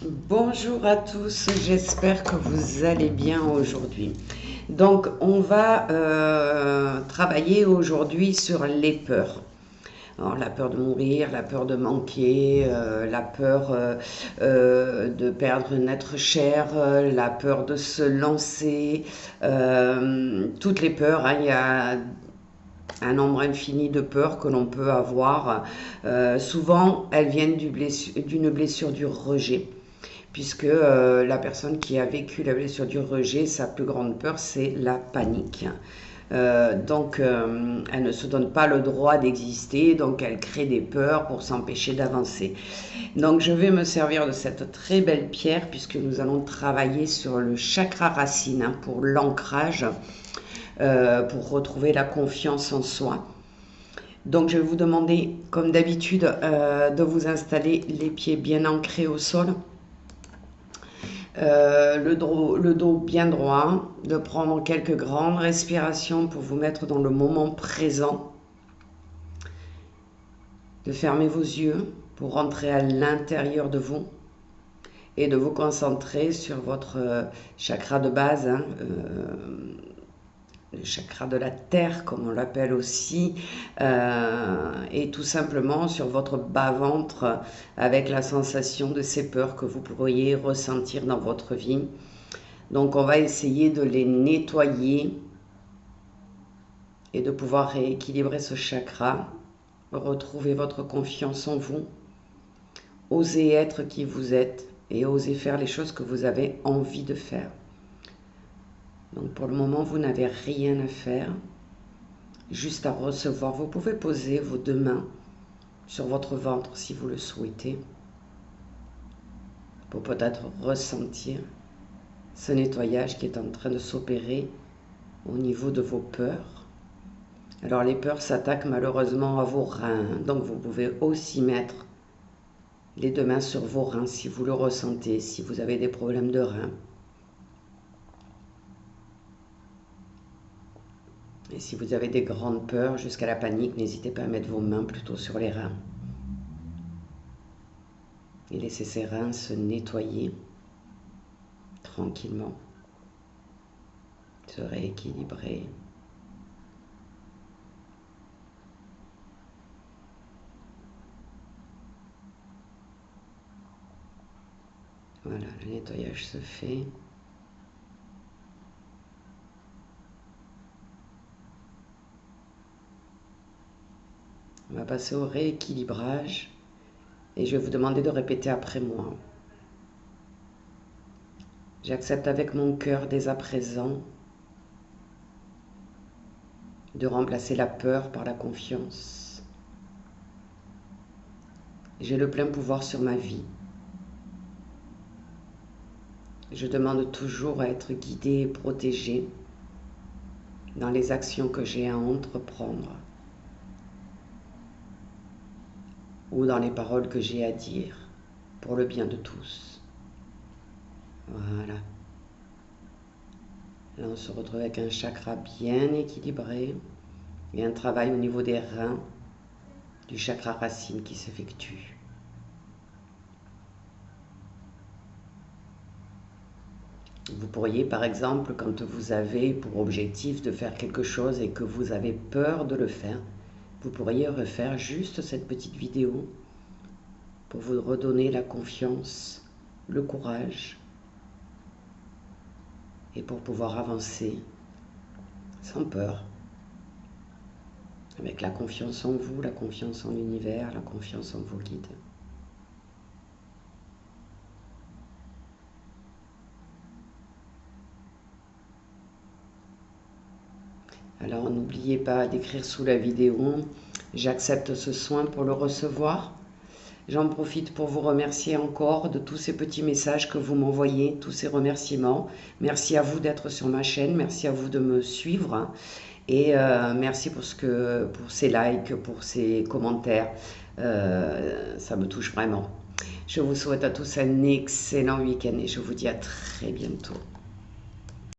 Bonjour à tous, j'espère que vous allez bien aujourd'hui. Donc, on va travailler aujourd'hui sur les peurs. Alors, la peur de mourir, la peur de manquer, la peur de perdre un être cher, la peur de se lancer, toutes les peurs, hein. Il y a un nombre infini de peurs que l'on peut avoir. Souvent, elles viennent d'une blessure du rejet, puisque la personne qui a vécu la blessure du rejet, sa plus grande peur, c'est la panique. Donc, elle ne se donne pas le droit d'exister, donc elle crée des peurs pour s'empêcher d'avancer. Donc, je vais me servir de cette très belle pierre, puisque nous allons travailler sur le chakra racine, hein, pour l'ancrage, pour retrouver la confiance en soi. Donc, je vais vous demander, comme d'habitude, de vous installer les pieds bien ancrés au sol. Le dos bien droit, de prendre quelques grandes respirations pour vous mettre dans le moment présent, de fermer vos yeux pour rentrer à l'intérieur de vous et de vous concentrer sur votre chakra de base, hein, le chakra de la terre comme on l'appelle aussi, et tout simplement sur votre bas-ventre avec la sensation de ces peurs que vous pourriez ressentir dans votre vie. Donc on va essayer de les nettoyer et de pouvoir rééquilibrer ce chakra, retrouver votre confiance en vous, oser être qui vous êtes et oser faire les choses que vous avez envie de faire. Donc pour le moment, vous n'avez rien à faire, juste à recevoir. Vous pouvez poser vos deux mains sur votre ventre si vous le souhaitez, pour peut-être ressentir ce nettoyage qui est en train de s'opérer au niveau de vos peurs. Alors les peurs s'attaquent malheureusement à vos reins, donc vous pouvez aussi mettre les deux mains sur vos reins si vous le ressentez, si vous avez des problèmes de reins. Et si vous avez des grandes peurs jusqu'à la panique, n'hésitez pas à mettre vos mains plutôt sur les reins. Et laissez ces reins se nettoyer tranquillement, se rééquilibrer. Voilà, le nettoyage se fait. On va passer au rééquilibrage et je vais vous demander de répéter après moi. J'accepte avec mon cœur dès à présent de remplacer la peur par la confiance. J'ai le plein pouvoir sur ma vie. Je demande toujours à être guidée et protégée dans les actions que j'ai à entreprendre ou dans les paroles que j'ai à dire pour le bien de tous. Voilà. Là, on se retrouve avec un chakra bien équilibré et un travail au niveau des reins, du chakra racine qui s'effectue. Vous pourriez, par exemple, quand vous avez pour objectif de faire quelque chose et que vous avez peur de le faire, vous pourriez refaire juste cette petite vidéo pour vous redonner la confiance, le courage et pour pouvoir avancer sans peur, avec la confiance en vous, la confiance en l'univers, la confiance en vos guides. Alors n'oubliez pas d'écrire sous la vidéo « J'accepte ce soin pour le recevoir ». J'en profite pour vous remercier encore de tous ces petits messages que vous m'envoyez, tous ces remerciements. Merci à vous d'être sur ma chaîne, merci à vous de me suivre et merci pour ces likes, pour ces commentaires. Ça me touche vraiment. Je vous souhaite à tous un excellent week-end et je vous dis à très bientôt.